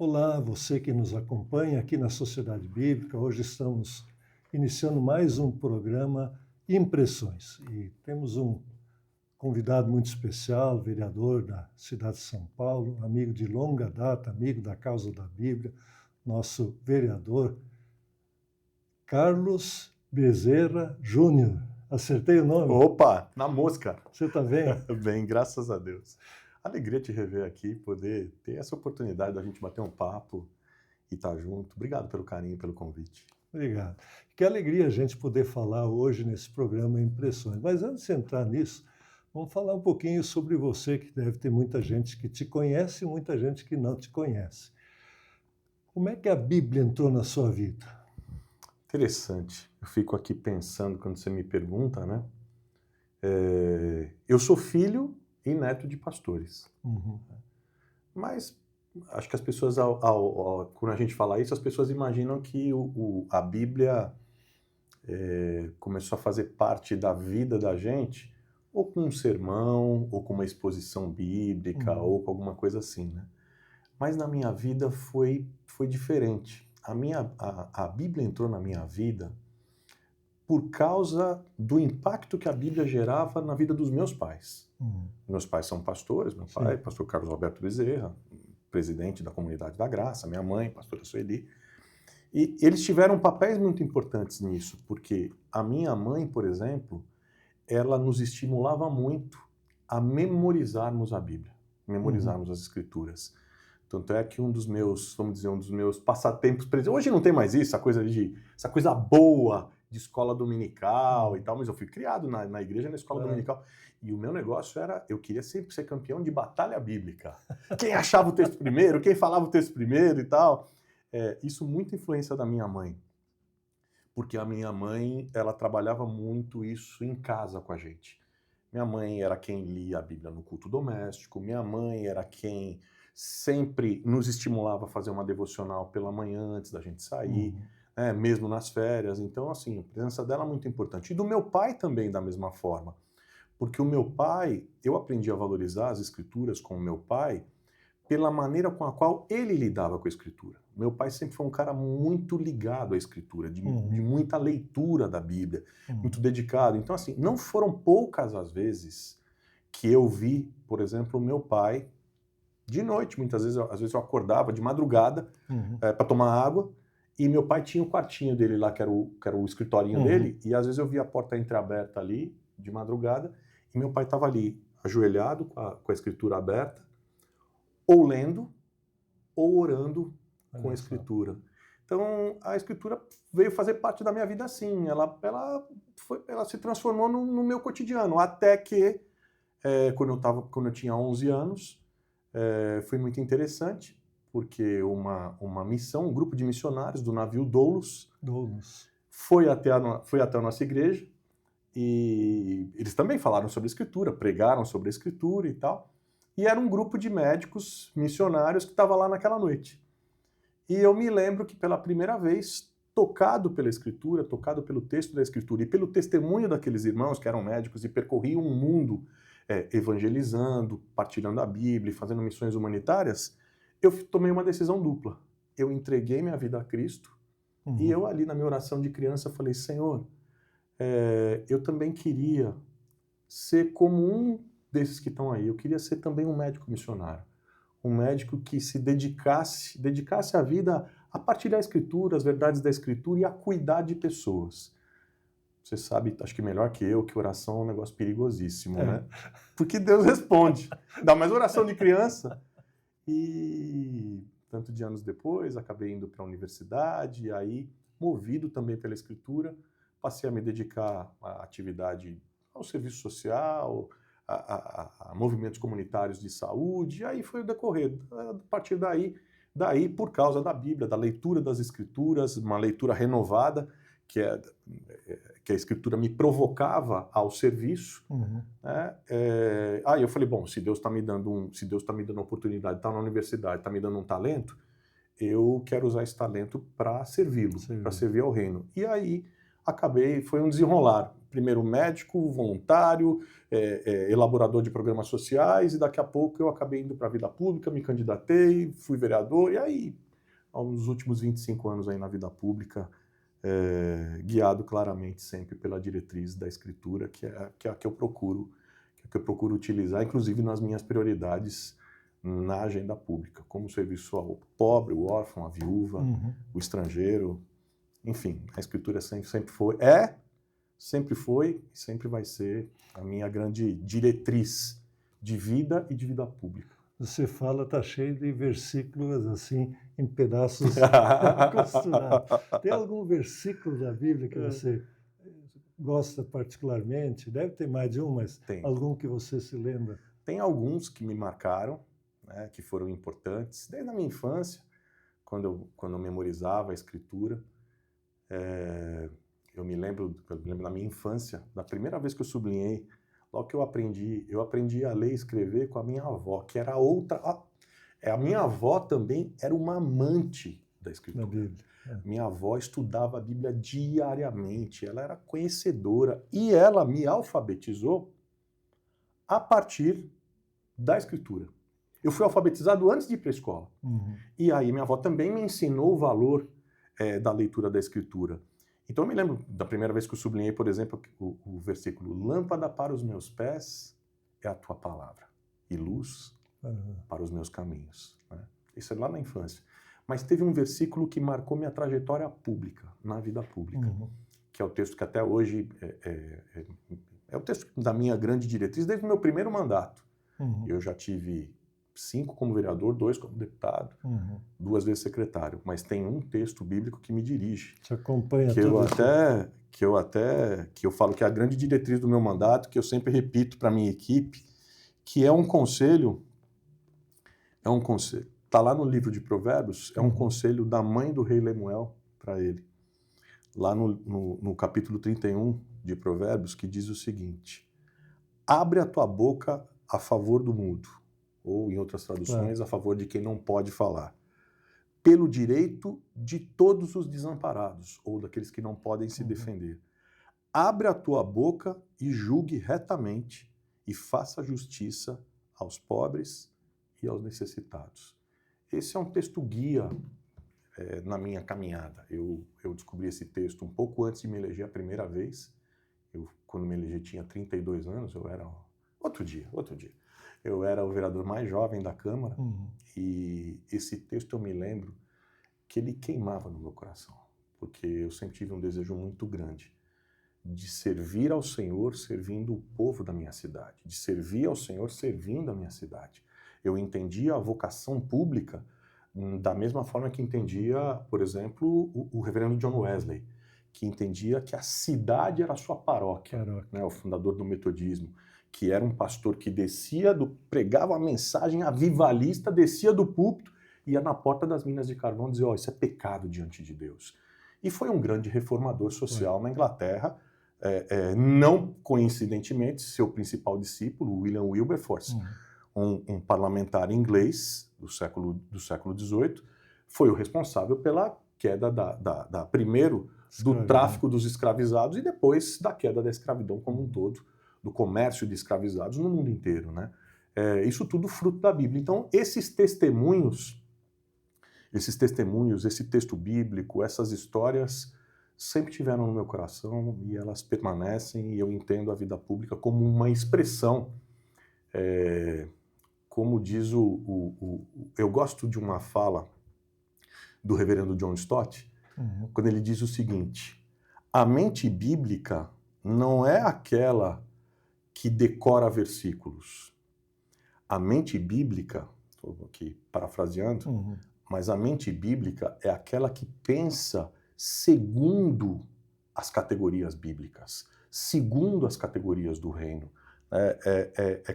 Olá, você que nos acompanha aqui na Sociedade Bíblica. Hoje estamos iniciando mais um programa Impressões e temos um convidado muito especial, vereador da cidade de São Paulo, amigo de longa data, amigo da causa da Bíblia, nosso vereador Carlos Bezerra Júnior. Acertei o nome? Opa, na mosca. Você está bem? Bem, graças a Deus. Alegria te rever aqui, poder ter essa oportunidade da gente bater um papo e estar junto. Obrigado pelo carinho, pelo convite. Obrigado. Que alegria a gente poder falar hoje nesse programa Impressões. Mas antes de entrar nisso, vamos falar um pouquinho sobre você, que deve ter muita gente que te conhece e muita gente que não te conhece. Como é que a Bíblia entrou na sua vida? Interessante. Eu fico aqui pensando quando você me pergunta, né? Eu sou filho e neto de pastores. Uhum. Mas acho que as pessoas, quando a gente fala isso, as pessoas imaginam que a Bíblia começou a fazer parte da vida da gente, ou com um sermão, ou com uma exposição bíblica, ou com alguma coisa assim, né? Mas na minha vida foi diferente. A Bíblia entrou na minha vida por causa do impacto que a Bíblia gerava na vida dos meus pais. Meus pais são pastores, meu pai, Sim. pastor Carlos Alberto Bezerra, presidente da Comunidade da Graça, minha mãe, pastora Sueli. E eles tiveram papéis muito importantes nisso, porque a minha mãe, por exemplo, ela nos estimulava muito a memorizarmos a Bíblia, memorizarmos as Escrituras. Tanto é que um dos meus, vamos dizer, um dos meus passatempos, hoje não tem mais isso, essa coisa boa de escola dominical e tal, mas eu fui criado na igreja, na escola dominical, e o meu negócio era, eu queria sempre ser campeão de batalha bíblica. Quem achava o texto primeiro, quem falava o texto primeiro e tal. Isso muito influência da minha mãe, porque a minha mãe, ela trabalhava muito isso em casa com a gente. Minha mãe era quem lia a Bíblia no culto doméstico, minha mãe era quem sempre nos estimulava a fazer uma devocional pela manhã antes da gente sair, né, mesmo nas férias. Então, assim, a presença dela é muito importante. E do meu pai também, da mesma forma. Porque o meu pai, eu aprendi a valorizar as escrituras com o meu pai pela maneira com a qual ele lidava com a escritura. Meu pai sempre foi um cara muito ligado à escritura, de muita leitura da Bíblia, muito dedicado. Então, assim, não foram poucas as vezes que eu vi, por exemplo, o meu pai de noite. Muitas vezes, às vezes eu acordava de madrugada para tomar água, e meu pai tinha o quartinho dele lá, que era o escritorinho dele, e às vezes eu via a porta entreaberta ali, de madrugada, e meu pai estava ali, ajoelhado, com a escritura aberta, ou lendo, ou orando com a escritura. Então, a escritura veio fazer parte da minha vida assim, ela se transformou no meu cotidiano, até que, quando eu tinha 11 anos, foi muito interessante, porque uma missão, um grupo de missionários do navio Doulos foi até a nossa igreja, e eles também falaram sobre a escritura, pregaram sobre a escritura e tal. E era um grupo de médicos missionários que estava lá naquela noite. E eu me lembro que pela primeira vez, tocado pela escritura, tocado pelo texto da escritura e pelo testemunho daqueles irmãos que eram médicos e percorriam o mundo evangelizando, partilhando a Bíblia, fazendo missões humanitárias, eu tomei uma decisão dupla. Eu entreguei minha vida a Cristo e eu ali na minha oração de criança falei, Senhor, eu também queria ser como um desses que estão aí. Eu queria ser também um médico missionário. Um médico que se dedicasse a vida a partilhar a Escritura, as verdades da Escritura e a cuidar de pessoas. Você sabe, acho que melhor que eu, que oração é um negócio perigosíssimo, né? Porque Deus responde. Ainda mais oração de criança. E tanto de anos depois, acabei indo para a universidade, e aí, movido também pela Escritura, passei a me dedicar à atividade, ao serviço social, a movimentos comunitários de saúde, e aí foi o decorrer. A partir daí, por causa da Bíblia, da leitura das Escrituras, uma leitura renovada, que a Escritura me provocava ao serviço, né? Aí eu falei, bom, se Deus está me dando uma oportunidade, está na universidade, está me dando um talento, eu quero usar esse talento para servi-lo, para servir ao reino. E aí, foi um desenrolar. Primeiro médico, voluntário, elaborador de programas sociais, e daqui a pouco eu acabei indo para a vida pública, me candidatei, fui vereador, e aí, nos últimos 25 anos aí na vida pública, guiado claramente sempre pela diretriz da Escritura, que é a que eu procuro utilizar, inclusive nas minhas prioridades na agenda pública, como o serviço ao pobre, o órfão, a viúva, o estrangeiro, enfim, a Escritura sempre foi e sempre vai ser a minha grande diretriz de vida e de vida pública. Você fala, está cheio de versículos assim, em pedaços costurados. Tem algum versículo da Bíblia que você gosta particularmente? Deve ter mais de um, mas Tem. Algum que você se lembra? Tem alguns que me marcaram, né, que foram importantes, desde a minha infância, quando eu memorizava a Escritura. Eu me lembro da minha infância, da primeira vez que eu sublinhei, logo que eu aprendi a ler e escrever com a minha avó, que era outra... A minha avó também era uma amante da Escritura. Na Bíblia. Minha avó estudava a Bíblia diariamente, ela era conhecedora, e ela me alfabetizou a partir da Escritura. Eu fui alfabetizado antes de ir para a escola. E aí minha avó também me ensinou o valor da leitura da Escritura. Então eu me lembro da primeira vez que eu sublinhei, por exemplo, o versículo: lâmpada para os meus pés é a tua palavra, e luz para os meus caminhos. Né? Isso é lá na infância. Mas teve um versículo que marcou minha trajetória pública, na vida pública, que é o texto que até hoje é o texto da minha grande diretriz desde o meu primeiro mandato. Eu já tive 5 como vereador, 2 como deputado, 2 vezes secretário, mas tem um texto bíblico que me dirige. Te acompanha que eu falo que é a grande diretriz do meu mandato, que eu sempre repito para minha equipe, que é um conselho, está lá no livro de Provérbios, é um conselho da mãe do rei Lemuel para ele. Lá no capítulo 31 de Provérbios, que diz o seguinte: abre a tua boca a favor do mudo, ou em outras traduções, a favor de quem não pode falar, pelo direito de todos os desamparados, ou daqueles que não podem se defender. Abre a tua boca e julgue retamente, e faça justiça aos pobres e aos necessitados. Esse é um texto guia na minha caminhada. Eu descobri esse texto um pouco antes de me eleger a primeira vez. Quando me elegi, tinha 32 anos, eu era... Outro dia. Eu era o vereador mais jovem da Câmara, e esse texto eu me lembro que ele queimava no meu coração, porque eu sempre tive um desejo muito grande de servir ao Senhor servindo o povo da minha cidade, de servir ao Senhor servindo a minha cidade. Eu entendia a vocação pública da mesma forma que entendia, por exemplo, o reverendo John Wesley, que entendia que a cidade era a sua paróquia, né, o fundador do metodismo, que era um pastor que pregava a mensagem avivalista, descia do púlpito, ia na porta das minas de carvão dizer: isso é pecado diante de Deus. E foi um grande reformador social na Inglaterra. Não coincidentemente, seu principal discípulo, William Wilberforce, um parlamentar inglês do século XVIII, foi o responsável pela queda primeiro do tráfico dos escravizados e depois da queda da escravidão como um todo, do comércio de escravizados no mundo inteiro, né? Isso tudo fruto da Bíblia. Então, esses testemunhos, esse texto bíblico, essas histórias sempre tiveram no meu coração e elas permanecem, e eu entendo a vida pública como uma expressão, como diz eu gosto de uma fala do reverendo John Stott, quando ele diz o seguinte: a mente bíblica não é aquela que decora versículos. A mente bíblica, estou aqui parafraseando, mas a mente bíblica é aquela que pensa segundo as categorias bíblicas, segundo as categorias do reino.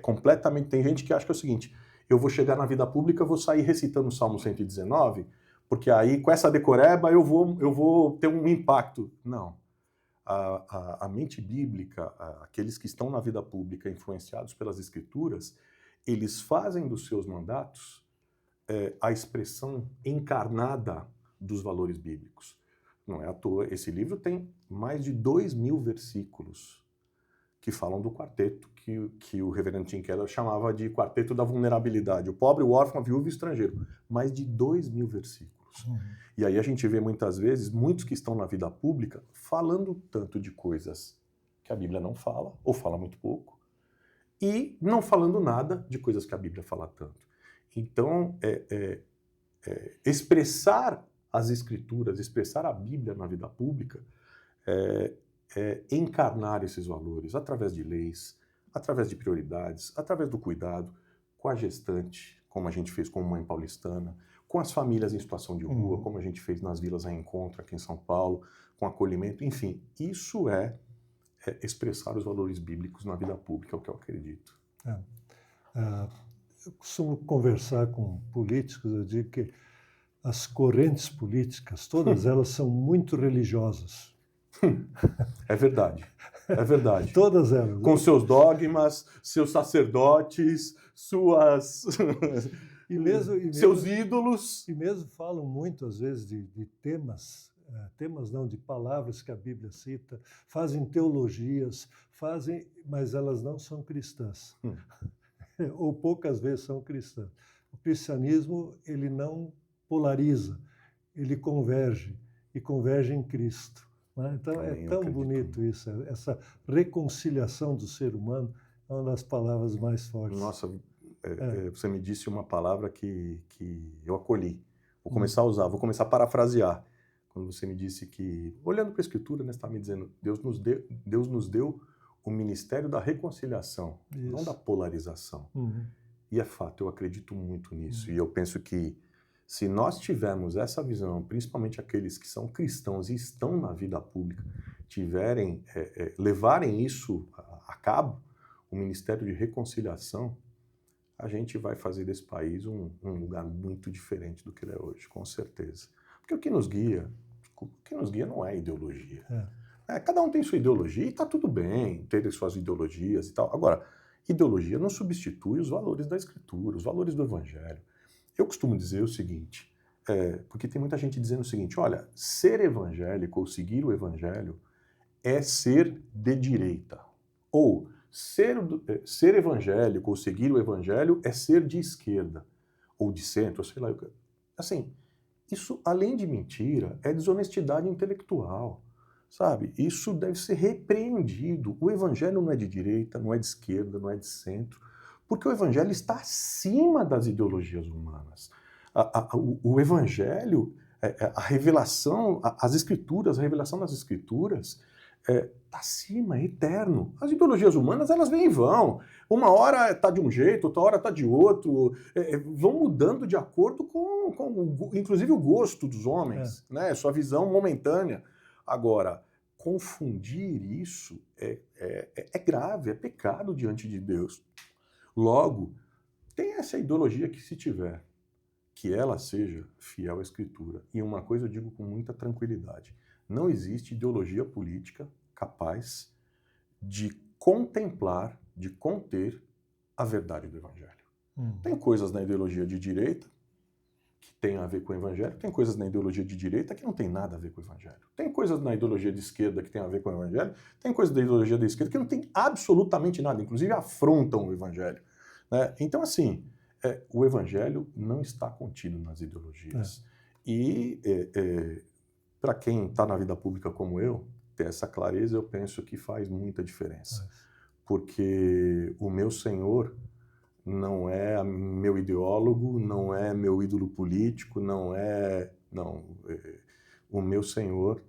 Completamente... Tem gente que acha que é o seguinte: eu vou chegar na vida pública, vou sair recitando o Salmo 119, porque aí com essa decoreba eu vou ter um impacto. Não. A mente bíblica, aqueles que estão na vida pública influenciados pelas Escrituras, eles fazem dos seus mandatos a expressão encarnada dos valores bíblicos. Não é à toa. Esse livro tem mais de 2.000 versículos que falam do quarteto que o reverendo Tim Keller chamava de quarteto da vulnerabilidade. O pobre, o órfão, a viúva e o estrangeiro. Mais de 2.000 versículos. E aí a gente vê muitas vezes muitos que estão na vida pública falando tanto de coisas que a Bíblia não fala, ou fala muito pouco, e não falando nada de coisas que a Bíblia fala tanto. Então, expressar as Escrituras, expressar a Bíblia na vida pública, encarnar esses valores através de leis, através de prioridades, através do cuidado com a gestante, como a gente fez com a Mãe Paulistana, com as famílias em situação de rua, como a gente fez nas Vilas Reencontro aqui em São Paulo, com acolhimento, enfim, isso é expressar os valores bíblicos na vida pública, é o que eu acredito. Eu costumo conversar com políticos, eu digo que as correntes políticas, todas elas são muito religiosas. É verdade, é verdade. Todas elas. Com seus dogmas, seus sacerdotes, suas... seus ídolos. E mesmo falam muito, às vezes, de temas não, de palavras que a Bíblia cita, fazem teologias, mas elas não são cristãs. Ou poucas vezes são cristãs. O cristianismo, ele não polariza, ele converge, e converge em Cristo. Né? Então, é tão bonito isso, essa reconciliação do ser humano é uma das palavras mais fortes. Nossa, você me disse uma palavra que eu acolhi. Vou começar a usar, vou começar a parafrasear. Quando você me disse que, olhando para a Escritura, né, você está me dizendo, Deus nos deu o ministério da reconciliação, não da polarização. E é fato, eu acredito muito nisso. E eu penso que se nós tivermos essa visão, principalmente aqueles que são cristãos e estão na vida pública, levarem isso a cabo, o ministério de reconciliação, a gente vai fazer desse país um lugar muito diferente do que ele é hoje, com certeza. Porque o que nos guia não é ideologia. Cada um tem sua ideologia e está tudo bem ter suas ideologias e tal. Agora, ideologia não substitui os valores da Escritura, os valores do Evangelho. Eu costumo dizer o seguinte, porque tem muita gente dizendo o seguinte, olha, ser evangélico ou seguir o Evangelho é ser de direita. Ou ser evangélico ou seguir o Evangelho é ser de esquerda. Ou de centro, sei lá. Assim, isso, além de mentira, é desonestidade intelectual, sabe? Isso deve ser repreendido. O Evangelho não é de direita, não é de esquerda, não é de centro, porque o Evangelho está acima das ideologias humanas. O Evangelho, a revelação, as Escrituras, a revelação das Escrituras está acima, é eterno. As ideologias humanas, elas vêm e vão. Uma hora está de um jeito, outra hora está de outro. Vão mudando de acordo com inclusive, o gosto dos homens, né? Sua visão momentânea. Agora, confundir isso é grave, é pecado diante de Deus. Logo, tem essa ideologia que se tiver, que ela seja fiel à Escritura. E uma coisa eu digo com muita tranquilidade. Não existe ideologia política capaz de contemplar, de conter a verdade do Evangelho. Tem coisas na ideologia de direita que tem a ver com o Evangelho, tem coisas na ideologia de direita que não tem nada a ver com o Evangelho. Tem coisas na ideologia de esquerda que tem a ver com o Evangelho, tem coisas da ideologia da esquerda que não tem absolutamente nada, inclusive afrontam o Evangelho. Né? Então, assim, o Evangelho não está contido nas ideologias. E para quem está na vida pública como eu, ter essa clareza eu penso que faz muita diferença. Porque o meu Senhor não é meu ideólogo, não é meu ídolo político, o meu Senhor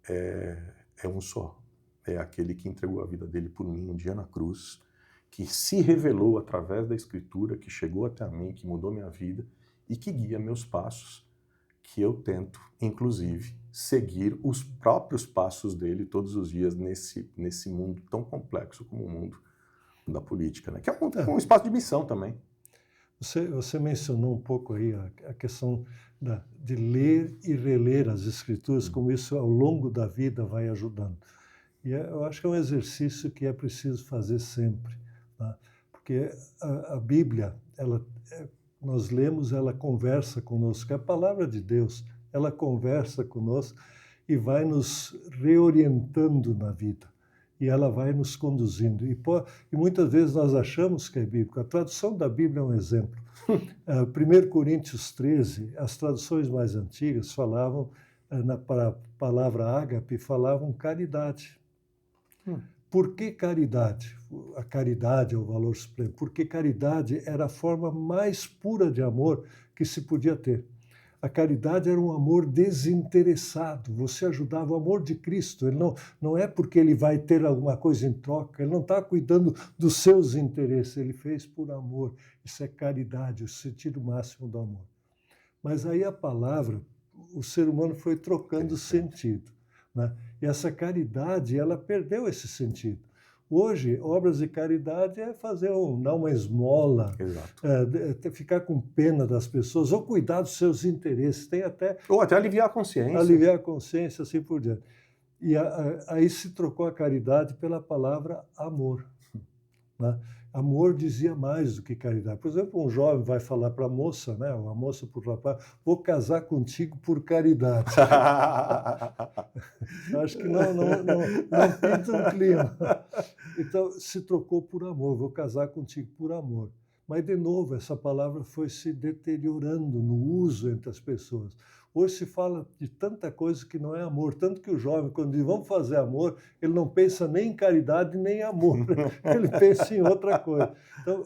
é um só. É aquele que entregou a vida dele por mim um dia na cruz, que se revelou através da Escritura, que chegou até mim, que mudou minha vida e que guia meus passos, que eu tento, inclusive, seguir os próprios passos dele todos os dias nesse mundo tão complexo como o mundo da política, né? Que é um espaço de missão também. Você mencionou um pouco aí a questão de ler e reler as Escrituras, como isso ao longo da vida vai ajudando. E eu acho que é um exercício que é preciso fazer sempre, tá? Porque a Bíblia, nós lemos, ela conversa conosco, é a palavra de Deus, ela conversa conosco e vai nos reorientando na vida. E ela vai nos conduzindo. E muitas vezes nós achamos que é bíblico. A tradução da Bíblia é um exemplo. 1 Coríntios 13, as traduções mais antigas falavam, para a palavra ágape, falavam caridade. Por que caridade? A caridade é o valor supremo. Porque caridade era a forma mais pura de amor que se podia ter. A caridade era um amor desinteressado. Você ajudava o amor de Cristo. Ele não é porque ele vai ter alguma coisa em troca. Ele não está cuidando dos seus interesses. Ele fez por amor. Isso é caridade, o sentido máximo do amor. Mas aí a palavra, o ser humano foi trocando sentido, né? E essa caridade, ela perdeu esse sentido. Hoje, obras de caridade é dar uma esmola, ficar com pena das pessoas, ou cuidar dos seus interesses. Ou até aliviar a consciência. Aliviar a consciência, assim por diante. E aí se trocou a caridade pela palavra amor, né? Amor dizia mais do que caridade. Por exemplo, um jovem vai falar para a moça, né, uma moça para o rapaz, vou casar contigo por caridade. Acho que não pinta um clima. Então, se trocou por amor, vou casar contigo por amor. Mas, de novo, essa palavra foi se deteriorando no uso entre as pessoas. Hoje se fala de tanta coisa que não é amor, tanto que o jovem, quando diz vamos fazer amor, ele não pensa nem em caridade nem em amor, ele pensa em outra coisa. Então,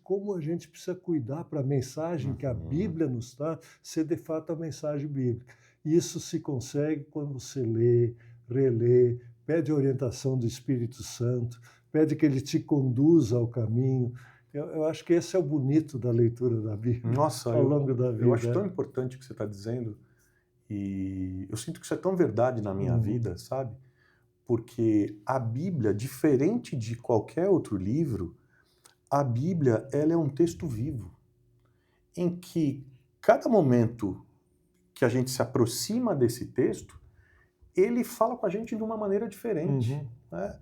como a gente precisa cuidar para a mensagem que a Bíblia nos dá ser de fato a mensagem bíblica. Isso se consegue quando você lê, relê, pede a orientação do Espírito Santo, pede que ele te conduza ao caminho. Eu acho que esse é o bonito da leitura da Bíblia. Nossa, ao longo da vida. Eu acho tão importante o que você está dizendo, e eu sinto que isso é tão verdade na minha vida, sabe? Porque a Bíblia, diferente de qualquer outro livro, a Bíblia ela é um texto vivo, em que cada momento que a gente se aproxima desse texto, ele fala com a gente de uma maneira diferente. Né?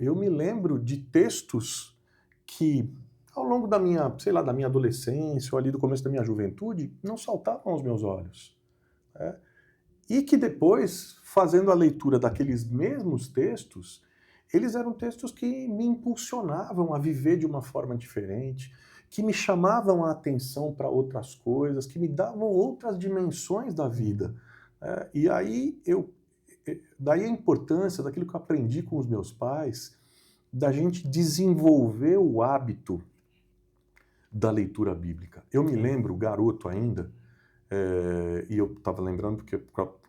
Eu me lembro de textos que, ao longo da minha adolescência, ou ali do começo da minha juventude, não saltavam aos meus olhos. Né? E que depois, fazendo a leitura daqueles mesmos textos, eles eram textos que me impulsionavam a viver de uma forma diferente, que me chamavam a atenção para outras coisas, que me davam outras dimensões da vida. E aí, daí a importância daquilo que eu aprendi com os meus pais, da gente desenvolver o hábito da leitura bíblica. Eu me lembro, garoto ainda, e eu estava lembrando porque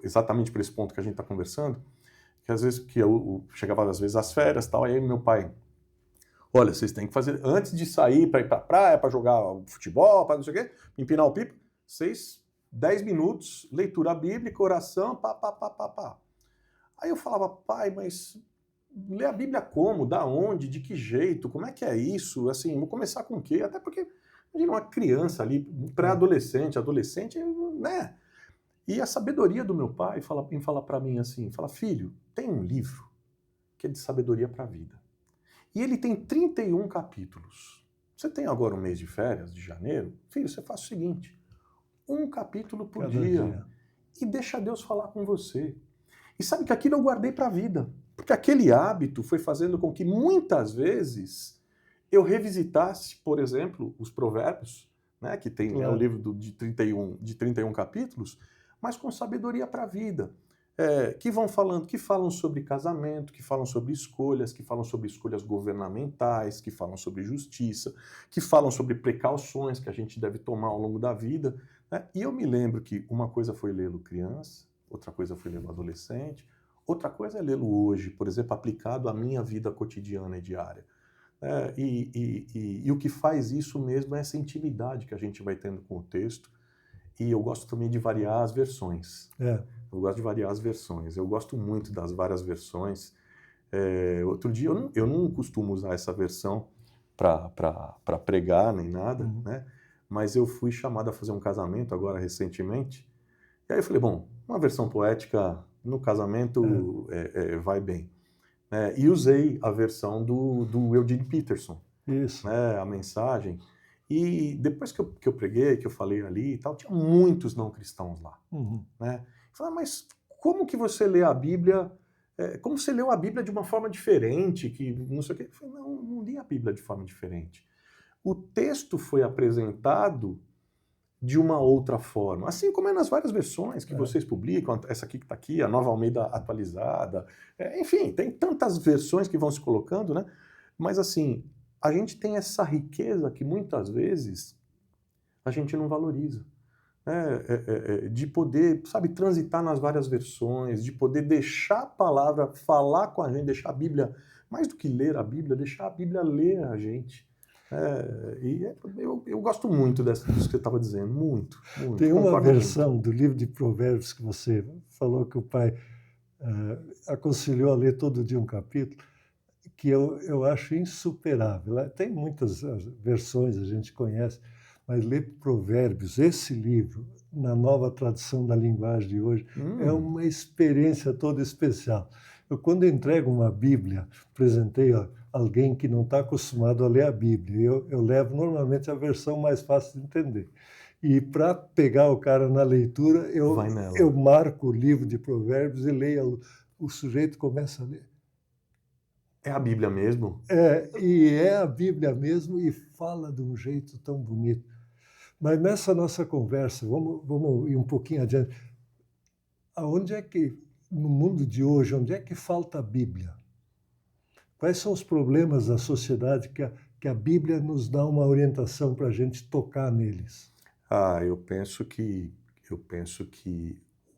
exatamente por esse ponto que a gente está conversando, que às vezes eu chegava às vezes às férias, tal, aí meu pai, olha, vocês têm que fazer antes de sair para ir para a praia, para jogar futebol, para não sei o quê, empinar o pipo, 10 minutos, leitura bíblica, oração, pá. Aí eu falava, pai, mas ler a Bíblia como? Da onde? De que jeito? Como é que é isso? Assim, vou começar com o quê? Até porque, imagina uma criança ali, pré-adolescente, adolescente, né? E a sabedoria do meu pai em falar para mim assim, fala, filho, tem um livro que é de sabedoria para a vida. E ele tem 31 capítulos. Você tem agora um mês de férias, de janeiro? Filho, você faz o seguinte, um capítulo por dia. E deixa Deus falar com você. E sabe que aquilo eu guardei para a vida. Porque aquele hábito foi fazendo com que muitas vezes eu revisitasse, por exemplo, os provérbios, né, que tem o livro de 31 capítulos, mas com sabedoria para a vida. Que falam sobre casamento, que falam sobre escolhas, que falam sobre escolhas governamentais, que falam sobre justiça, que falam sobre precauções que a gente deve tomar ao longo da vida. Né? E eu me lembro que uma coisa foi lê-lo criança, outra coisa foi lê-lo adolescente, outra coisa é lê-lo hoje, por exemplo, aplicado à minha vida cotidiana e diária. E o que faz isso mesmo é essa intimidade que a gente vai tendo com o texto. E eu gosto também de variar as versões. Eu gosto de variar as versões. Eu gosto muito das várias versões. Outro dia, eu não costumo usar essa versão para pregar nem nada, né? Mas eu fui chamado a fazer um casamento agora recentemente. E aí eu falei, bom, uma versão poética no casamento vai bem. E usei a versão do Eugene Peterson. Isso. Né, a mensagem. E depois que eu preguei, que eu falei ali e tal, tinha muitos não cristãos lá. Né? Eu falei, mas como que você lê a Bíblia, como você leu a Bíblia de uma forma diferente, que não sei o quê. Eu falei, não li a Bíblia de forma diferente. O texto foi apresentado de uma outra forma, assim como é nas várias versões que vocês publicam, essa aqui que está aqui, a Nova Almeida atualizada, enfim, tem tantas versões que vão se colocando, né? Mas assim, a gente tem essa riqueza que muitas vezes a gente não valoriza. De poder, sabe, transitar nas várias versões, de poder deixar a palavra falar com a gente, deixar a Bíblia, mais do que ler a Bíblia, deixar a Bíblia ler a gente. Eu gosto muito disso que você estava dizendo, muito. Tem uma Concordo versão muito. do livro de Provérbios que você falou que o pai aconselhou a ler todo dia um capítulo, que eu acho insuperável. Tem muitas versões, a gente conhece, mas ler Provérbios, esse livro, na nova tradução da linguagem de hoje, é uma experiência toda especial. Eu, quando entrego uma Bíblia, apresentei a alguém que não está acostumado a ler a Bíblia, eu levo normalmente a versão mais fácil de entender. E para pegar o cara na leitura, eu marco o livro de Provérbios e leio, o sujeito começa a ler. É a Bíblia mesmo? E é a Bíblia mesmo e fala de um jeito tão bonito. Mas nessa nossa conversa, vamos ir um pouquinho adiante. Aonde é que, no mundo de hoje, onde é que falta a Bíblia? Quais são os problemas da sociedade que a Bíblia nos dá uma orientação para a gente tocar neles? Eu penso que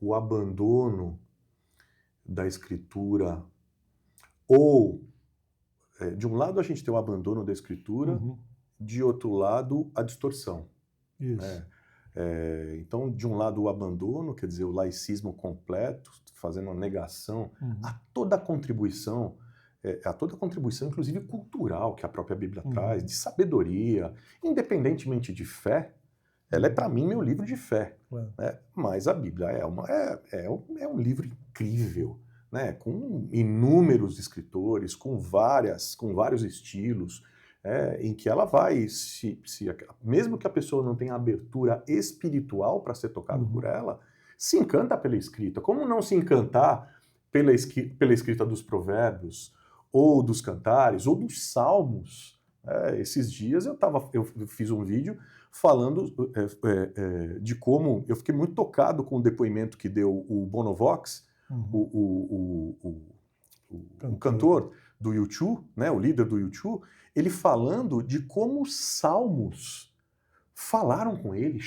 o abandono da Escritura, ou de um lado a gente tem o abandono da Escritura, de outro lado a distorção. Isso. Então, de um lado o abandono, quer dizer, o laicismo completo, fazendo uma negação a toda a contribuição, inclusive cultural, que a própria Bíblia traz, de sabedoria, independentemente de fé. Ela é, para mim, meu livro de fé. Né? Mas a Bíblia é um livro incrível, né? Com inúmeros escritores, com vários estilos, em que ela vai, mesmo que a pessoa não tenha abertura espiritual para ser tocado por ela, se encanta pela escrita. Como não se encantar pela escrita dos provérbios, ou dos cantares, ou dos salmos? Esses dias eu fiz um vídeo falando de como eu fiquei muito tocado com o depoimento que deu o Bonovox, o cantor do U2, né, o líder do U2, ele falando de como os salmos falaram com ele,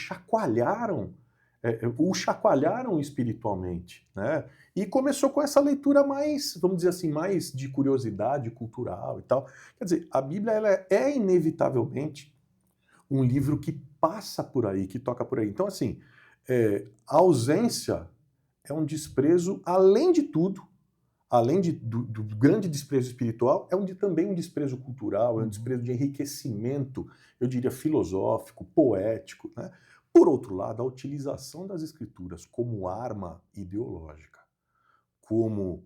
o chacoalharam espiritualmente, né? E começou com essa leitura mais, vamos dizer assim, mais de curiosidade cultural e tal. Quer dizer, a Bíblia ela é inevitavelmente um livro que passa por aí, que toca por aí. Então, assim, a ausência é um desprezo, além de tudo, além do grande desprezo espiritual, também um desprezo cultural, é um desprezo de enriquecimento, eu diria, filosófico, poético, né? Por outro lado, a utilização das escrituras como arma ideológica, como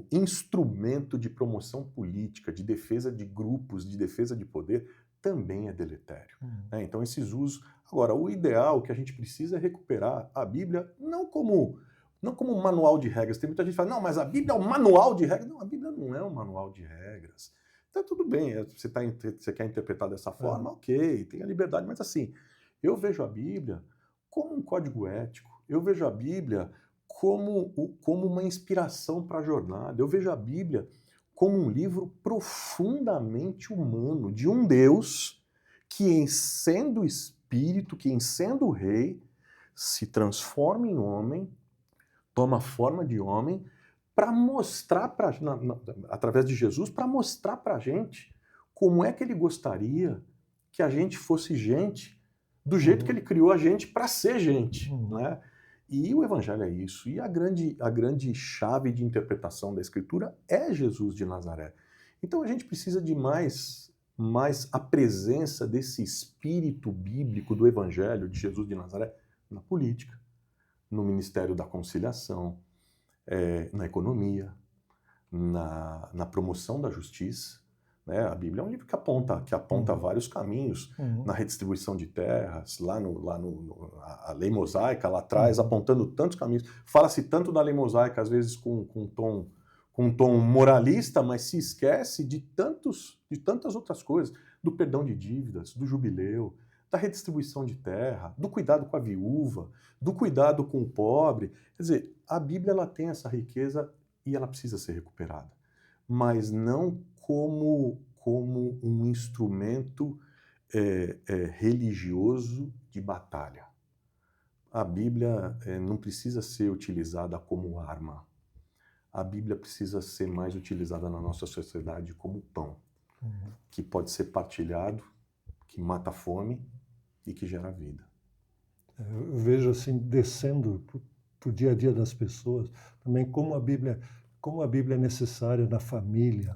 instrumento de promoção política, de defesa de grupos, de defesa de poder, também é deletério. Então, esses usos... Agora, o ideal que a gente precisa é recuperar a Bíblia não como um manual de regras. Tem muita gente que fala, não, mas a Bíblia é um manual de regras. Não, a Bíblia não é um manual de regras. Então, tudo bem, você quer interpretar dessa forma, ok, tem a liberdade, mas assim, eu vejo a Bíblia como um código ético, eu vejo a Bíblia como uma inspiração para a jornada, eu vejo a Bíblia como um livro profundamente humano, de um Deus que, em sendo espírito, que em sendo rei, se transforma em homem, toma forma de homem, para mostrar, através de Jesus, para mostrar para a gente como é que ele gostaria que a gente fosse gente, do jeito que ele criou a gente para ser gente, né? E o Evangelho é isso. E a grande chave de interpretação da Escritura é Jesus de Nazaré. Então a gente precisa de mais a presença desse espírito bíblico do Evangelho de Jesus de Nazaré na política, no Ministério da Conciliação, na economia, na promoção da justiça, né? A Bíblia é um livro que aponta vários caminhos na redistribuição de terras, a lei mosaica lá atrás, apontando tantos caminhos. Fala-se tanto da lei mosaica, às vezes com um tom moralista, mas se esquece de tantas outras coisas, do perdão de dívidas, do jubileu, da redistribuição de terra, do cuidado com a viúva, do cuidado com o pobre. Quer dizer, a Bíblia ela tem essa riqueza e ela precisa ser recuperada, mas não como um instrumento religioso de batalha. A Bíblia não precisa ser utilizada como arma. A Bíblia precisa ser mais utilizada na nossa sociedade como pão, que pode ser partilhado, que mata a fome e que gera vida. Eu vejo assim, descendo para o dia a dia das pessoas, também como a Bíblia é necessária na família,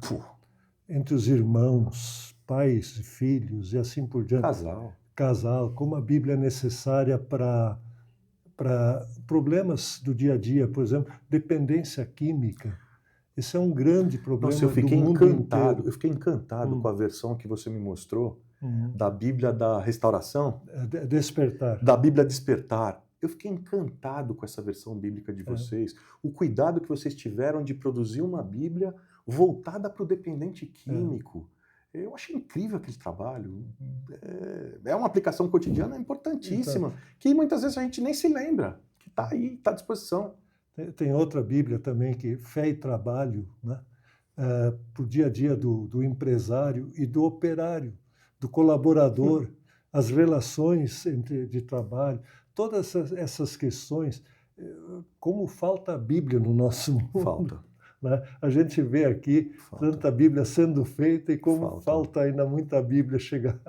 entre os irmãos, pais e filhos e assim por diante. Casal, como a Bíblia é necessária para problemas do dia a dia, por exemplo, dependência química. Esse é um grande problema. Nossa, eu fiquei do mundo inteiro. Eu fiquei encantado com a versão que você me mostrou da Bíblia da Restauração. Despertar. Da Bíblia Despertar. Eu fiquei encantado com essa versão bíblica de vocês. O cuidado que vocês tiveram de produzir uma Bíblia voltada para o dependente químico. Eu achei incrível aquele trabalho. É uma aplicação cotidiana importantíssima, que muitas vezes a gente nem se lembra, que está aí, está à disposição. Tem outra Bíblia também, que Fé e Trabalho, né? Para o dia a dia do empresário e do operário, do colaborador, as relações de trabalho, todas essas questões, como falta a Bíblia no nosso mundo. Falta. Né? A gente vê aqui tanta Bíblia sendo feita e como falta ainda muita Bíblia chegar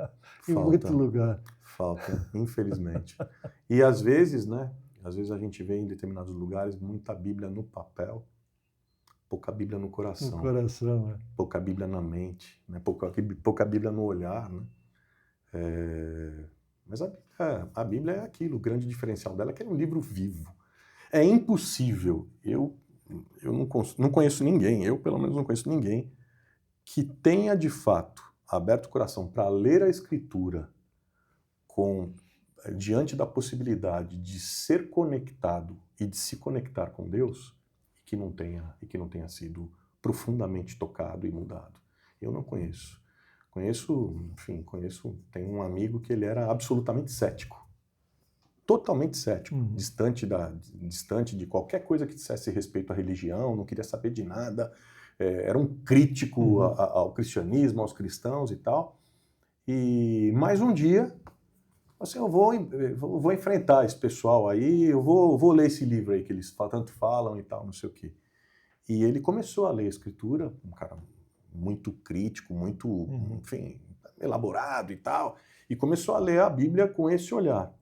em muito lugar. Falta, infelizmente. E às vezes, né? Às vezes a gente vê em determinados lugares muita Bíblia no papel, pouca Bíblia no coração. No coração, é. Pouca Bíblia na mente, né? Pouca Bíblia no olhar, né? Mas a Bíblia é aquilo, o grande diferencial dela é que é um livro vivo. É impossível, eu não conheço ninguém, eu pelo menos não conheço ninguém que tenha de fato aberto o coração para ler a Escritura diante da possibilidade de ser conectado e de se conectar com Deus e que não tenha sido profundamente tocado e mudado. Eu não conheço. Tenho um amigo que ele era absolutamente cético. Totalmente cético, distante de qualquer coisa que dissesse respeito à religião, não queria saber de nada, era um crítico ao cristianismo, aos cristãos e tal. E mais um dia, assim, eu vou enfrentar esse pessoal aí, eu vou ler esse livro aí que eles tanto falam e tal, não sei o quê. E ele começou a ler a Escritura, um cara muito crítico, muito, enfim, elaborado e tal, e começou a ler a Bíblia com esse olhar.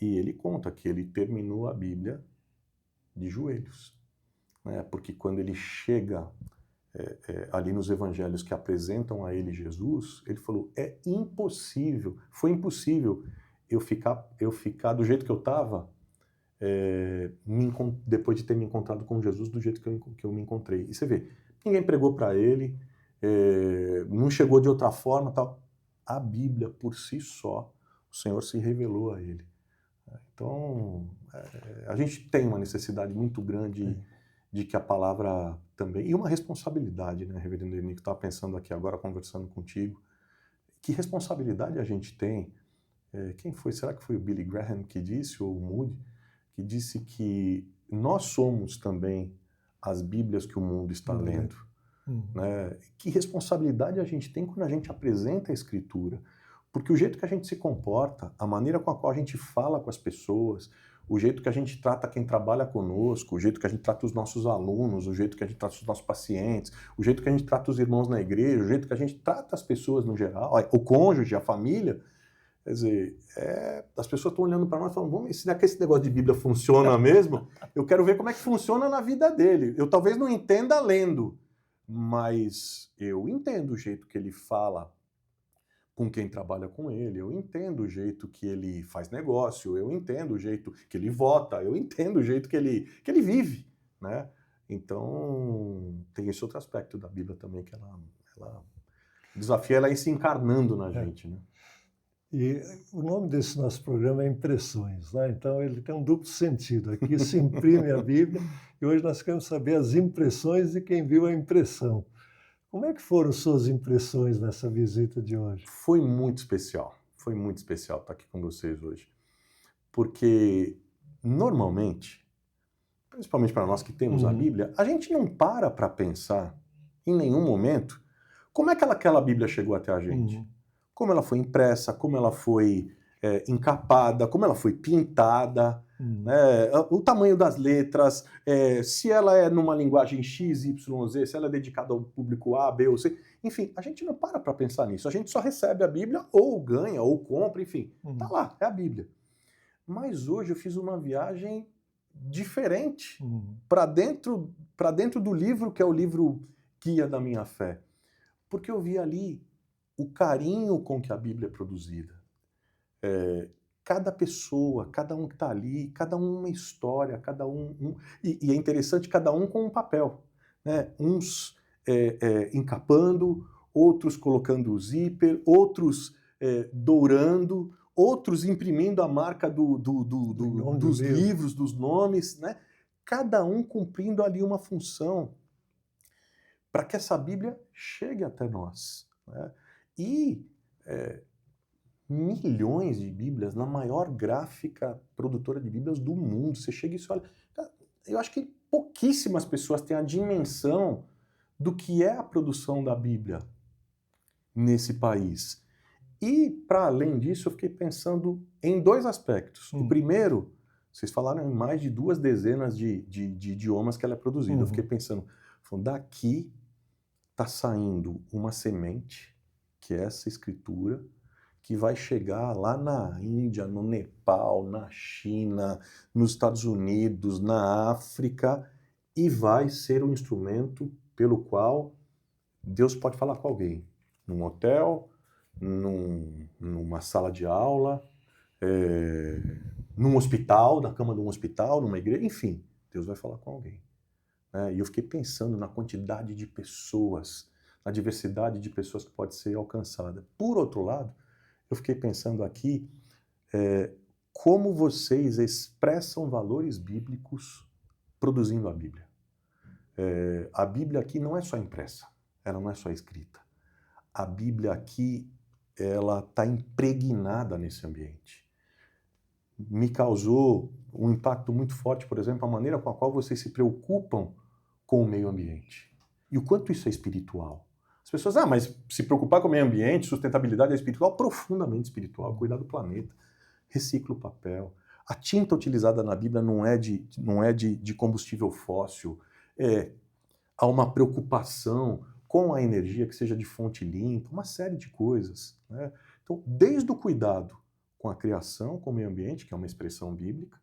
E ele conta que ele terminou a Bíblia de joelhos, né? Porque quando ele chega ali nos evangelhos que apresentam a ele Jesus, ele falou, foi impossível eu ficar do jeito que eu estava depois de ter me encontrado com Jesus do jeito que eu me encontrei. E você vê, ninguém pregou para ele, não chegou de outra forma, tal. A Bíblia por si só, o Senhor se revelou a ele. Então, a gente tem uma necessidade muito grande de que a palavra também... E uma responsabilidade, né, Reverendo Enico? Estava pensando aqui agora, conversando contigo. Que responsabilidade a gente tem? Quem foi? Será que foi o Billy Graham que disse, ou o Moody, que disse que nós somos também as Bíblias que o mundo está lendo? Né? Que responsabilidade a gente tem quando a gente apresenta a Escritura? Porque o jeito que a gente se comporta, a maneira com a qual a gente fala com as pessoas, o jeito que a gente trata quem trabalha conosco, o jeito que a gente trata os nossos alunos, o jeito que a gente trata os nossos pacientes, o jeito que a gente trata os irmãos na igreja, o jeito que a gente trata as pessoas no geral, o cônjuge, a família, quer dizer, as pessoas estão olhando para nós e falando, vamos ensinar que esse negócio de Bíblia funciona mesmo? Eu quero ver como é que funciona na vida dele. Eu talvez não entenda lendo, mas eu entendo o jeito que ele fala com quem trabalha com ele, eu entendo o jeito que ele faz negócio, eu entendo o jeito que ele vota, eu entendo o jeito que ele vive, né? Então, tem esse outro aspecto da Bíblia também, que ela O desafio é ela ir se encarnando na gente, né? E o nome desse nosso programa é Impressões, né? Então ele tem um duplo sentido. Aqui se imprime a Bíblia e hoje nós queremos saber as impressões de quem viu a impressão. Como é que foram suas impressões nessa visita de hoje? Foi muito especial estar aqui com vocês hoje. Porque, normalmente, principalmente para nós que temos a Bíblia, a gente não para pensar, em nenhum momento, como é que aquela Bíblia chegou até a gente. Como ela foi impressa, como ela foi encapada, como ela foi pintada, o tamanho das letras, se ela é numa linguagem X, Y, Z, se ela é dedicada ao público A, B ou C. Enfim, a gente não para pensar nisso. A gente só recebe a Bíblia, ou ganha, ou compra, enfim. Tá lá, é a Bíblia. Mas hoje eu fiz uma viagem diferente para dentro do livro, que é o livro guia da minha fé. Porque eu vi ali o carinho com que a Bíblia é produzida. Cada pessoa, cada um que está ali, cada um uma história, cada um e é interessante, cada um com um papel, né? Uns encapando, outros colocando o zíper, outros dourando, outros imprimindo a marca dos livros, dos nomes, né? Cada um cumprindo ali uma função para que essa Bíblia chegue até nós, né? E milhões de Bíblias na maior gráfica produtora de Bíblias do mundo. Você chega e olha. Eu acho que pouquíssimas pessoas têm a dimensão do que é a produção da Bíblia nesse país. E, para além disso, eu fiquei pensando em dois aspectos. O primeiro, vocês falaram em mais de 2 dezenas de idiomas que ela é produzida. Eu fiquei pensando, daqui está saindo uma semente, que é essa escritura, que vai chegar lá na Índia, no Nepal, na China, nos Estados Unidos, na África, e vai ser um instrumento pelo qual Deus pode falar com alguém. Num hotel, numa sala de aula, num hospital, na cama de um hospital, numa igreja, enfim, Deus vai falar com alguém. E eu fiquei pensando na quantidade de pessoas, na diversidade de pessoas que pode ser alcançada. Por outro lado, eu fiquei pensando aqui como vocês expressam valores bíblicos produzindo a Bíblia. A Bíblia aqui não é só impressa, ela não é só escrita. A Bíblia aqui, ela está impregnada nesse ambiente. Me causou um impacto muito forte, por exemplo, a maneira com a qual vocês se preocupam com o meio ambiente. E o quanto isso é espiritual. As pessoas, mas se preocupar com o meio ambiente, sustentabilidade é espiritual, profundamente espiritual, cuidar do planeta, recicla o papel. A tinta utilizada na Bíblia não é de combustível fóssil, há uma preocupação com a energia que seja de fonte limpa, uma série de coisas, né? Então, desde o cuidado com a criação, com o meio ambiente, que é uma expressão bíblica,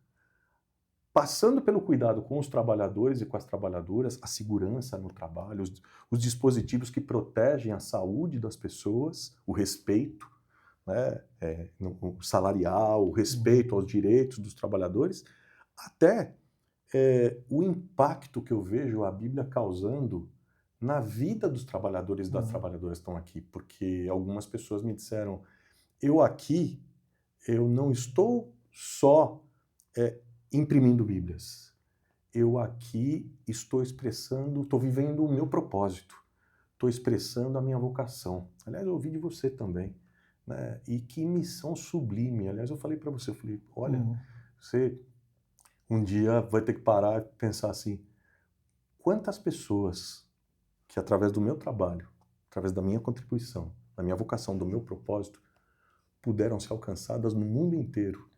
passando pelo cuidado com os trabalhadores e com as trabalhadoras, a segurança no trabalho, os dispositivos que protegem a saúde das pessoas, o respeito, né, o salarial, o respeito aos direitos dos trabalhadores, até o impacto que eu vejo a Bíblia causando na vida dos trabalhadores e das trabalhadoras que estão aqui, porque algumas pessoas me disseram, eu não estou só imprimindo Bíblias, eu aqui estou vivendo o meu propósito, estou expressando a minha vocação. Aliás, eu ouvi de você também, né? E que missão sublime. Aliás, eu falei para você, olha, você um dia vai ter que parar e pensar assim, quantas pessoas que através do meu trabalho, através da minha contribuição, da minha vocação, do meu propósito, puderam ser alcançadas no mundo inteiro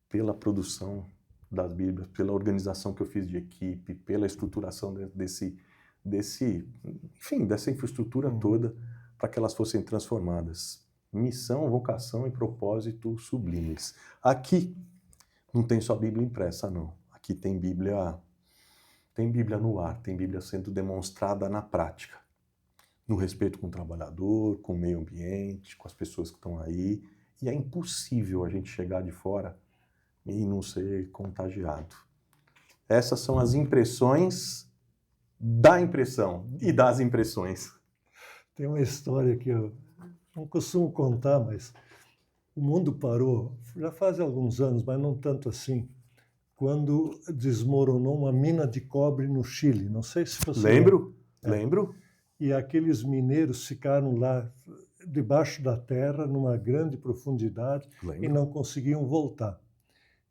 pela produção das Bíblias, pela organização que eu fiz de equipe, pela estruturação dessa infraestrutura toda, para que elas fossem transformadas. Missão, vocação e propósito sublimes. Aqui não tem só Bíblia impressa, não. Aqui tem Bíblia no ar, tem Bíblia sendo demonstrada na prática, no respeito com o trabalhador, com o meio ambiente, com as pessoas que estão aí. E é impossível a gente chegar de fora e não ser contagiado. Essas são as impressões da impressão e das impressões. Tem uma história que eu não costumo contar, mas o mundo parou, já faz alguns anos, mas não tanto assim, quando desmoronou uma mina de cobre no Chile. Não sei se você lembra. Lembro, lembro. E aqueles mineiros ficaram lá debaixo da terra, numa grande profundidade, e Lembro. não conseguiam voltar.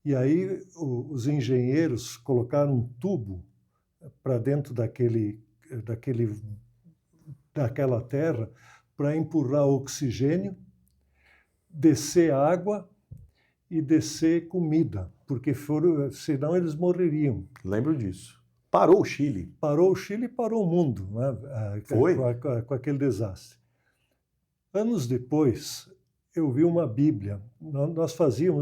E aí os engenheiros colocaram um tubo para dentro daquela terra para empurrar oxigênio, descer água e descer comida, porque senão eles morreriam. Lembro disso. Parou o Chile. Parou o Chile e parou o mundo, né? Foi? Com aquele desastre. Anos depois, eu vi uma Bíblia. Nós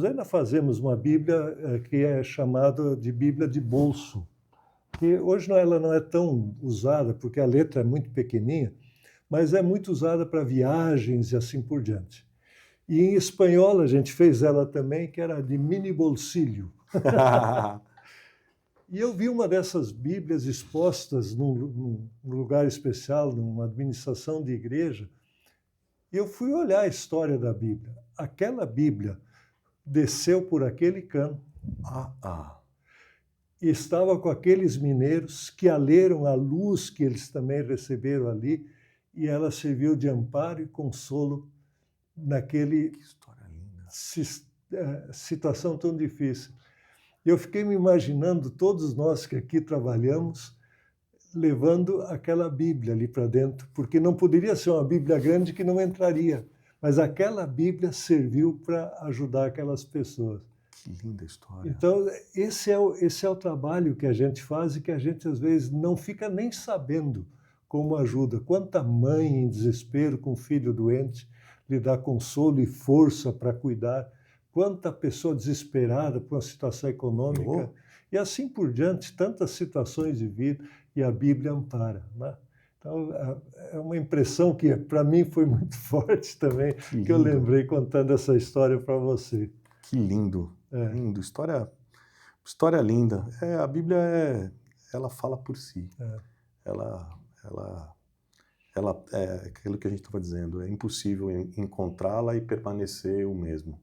ainda fazemos uma Bíblia que é chamada de Bíblia de bolso. Que hoje ela não é tão usada, porque a letra é muito pequenininha, mas é muito usada para viagens e assim por diante. E em espanhol a gente fez ela também, que era de mini bolsillo. E eu vi uma dessas Bíblias expostas num lugar especial, numa administração de igreja, e eu fui olhar a história da Bíblia. Aquela Bíblia desceu por aquele cano e estava com aqueles mineiros que a leram à luz que eles também receberam ali, e ela serviu de amparo e consolo naquele Que história linda. Situação tão difícil. Eu fiquei me imaginando todos nós que aqui trabalhamos levando aquela Bíblia ali para dentro, porque não poderia ser uma Bíblia grande que não entraria, mas aquela Bíblia serviu para ajudar aquelas pessoas. Que linda história. Então, esse é o trabalho que a gente faz e que a gente, às vezes, não fica nem sabendo como ajuda. Quanta mãe em desespero com um filho doente lhe dá consolo e força para cuidar. Quanta pessoa desesperada por uma situação econômica. E assim por diante, tantas situações de vida, e a Bíblia ampara, né? Então, é uma impressão que, para mim, foi muito forte também, que eu lembrei contando essa história para você. Que lindo, lindo. História linda. A Bíblia, ela fala por si. Ela é aquilo que a gente estava dizendo, é impossível encontrá-la e permanecer o mesmo.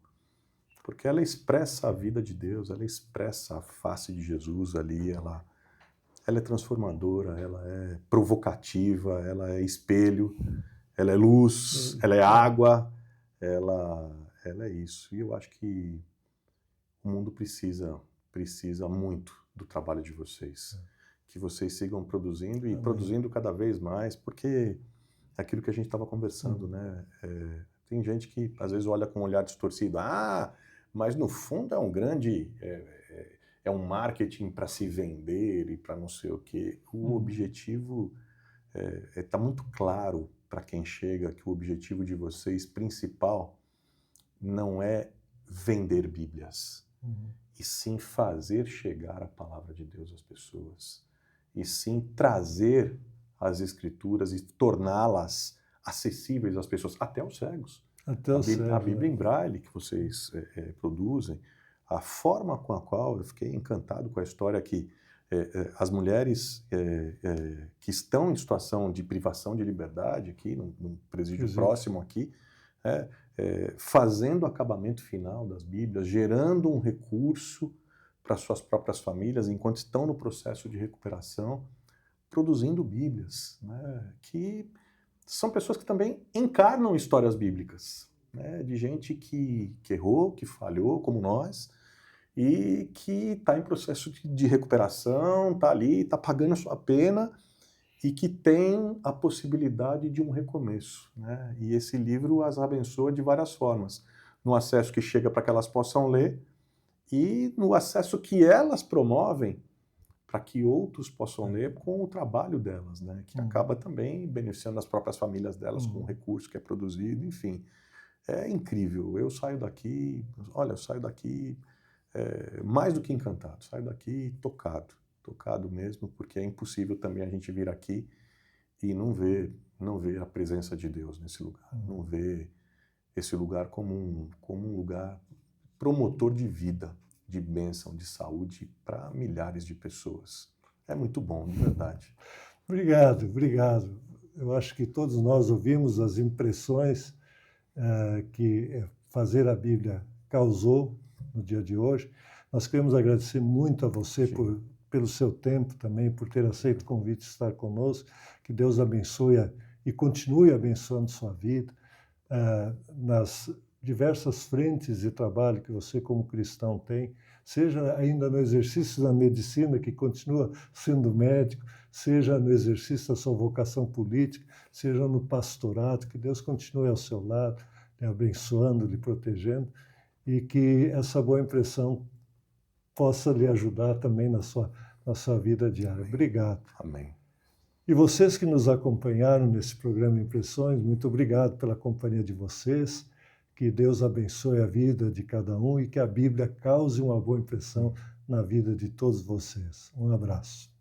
Porque ela expressa a vida de Deus, ela expressa a face de Jesus ali, ela é transformadora, ela é provocativa, ela é espelho, ela é luz, ela é água, ela é isso. E eu acho que o mundo precisa muito do trabalho de vocês. Que vocês sigam produzindo e produzindo cada vez mais, porque é aquilo que a gente estava conversando, né? Tem gente que às vezes olha com um olhar distorcido. Mas no fundo é um grande... é um marketing para se vender e para não sei o quê. O objetivo está muito claro para quem chega que o objetivo de vocês principal não é vender Bíblias, e sim fazer chegar a palavra de Deus às pessoas, e sim trazer as Escrituras e torná-las acessíveis às pessoas, até os cegos. A Bíblia em Braille que vocês produzem, a forma com a qual eu fiquei encantado com a história que as mulheres que estão em situação de privação de liberdade aqui, num presídio próximo aqui, fazendo o acabamento final das Bíblias, gerando um recurso para suas próprias famílias enquanto estão no processo de recuperação, produzindo Bíblias, né, que são pessoas que também encarnam histórias bíblicas, né, de gente que errou, que falhou, como nós, e que está em processo de recuperação, está ali, está pagando a sua pena e que tem a possibilidade de um recomeço, né? E esse livro as abençoa de várias formas, no acesso que chega para que elas possam ler e no acesso que elas promovem para que outros possam ler com o trabalho delas, né? Que acaba também beneficiando as próprias famílias delas com o recurso que é produzido, enfim. É incrível. Eu saio daqui mais do que encantado, saio daqui tocado mesmo, porque é impossível também a gente vir aqui e não ver a presença de Deus nesse lugar, não ver esse lugar como um lugar promotor de vida, de bênção, de saúde para milhares de pessoas. É muito bom, de verdade. Obrigado. eu acho que todos nós ouvimos as impressões que fazer a Bíblia causou no dia de hoje. Nós queremos agradecer muito a você pelo seu tempo também, por ter aceito o convite de estar conosco. Que Deus abençoe e continue abençoando sua vida nas diversas frentes de trabalho que você como cristão tem, seja ainda no exercício da medicina, que continua sendo médico, seja no exercício da sua vocação política, seja no pastorado, que Deus continue ao seu lado, lhe abençoando, lhe protegendo, e que essa boa impressão possa lhe ajudar também na sua vida diária. Amém. Obrigado. Amém. E vocês que nos acompanharam nesse programa Impressões, muito obrigado pela companhia de vocês. Que Deus abençoe a vida de cada um e que a Bíblia cause uma boa impressão na vida de todos vocês. Um abraço.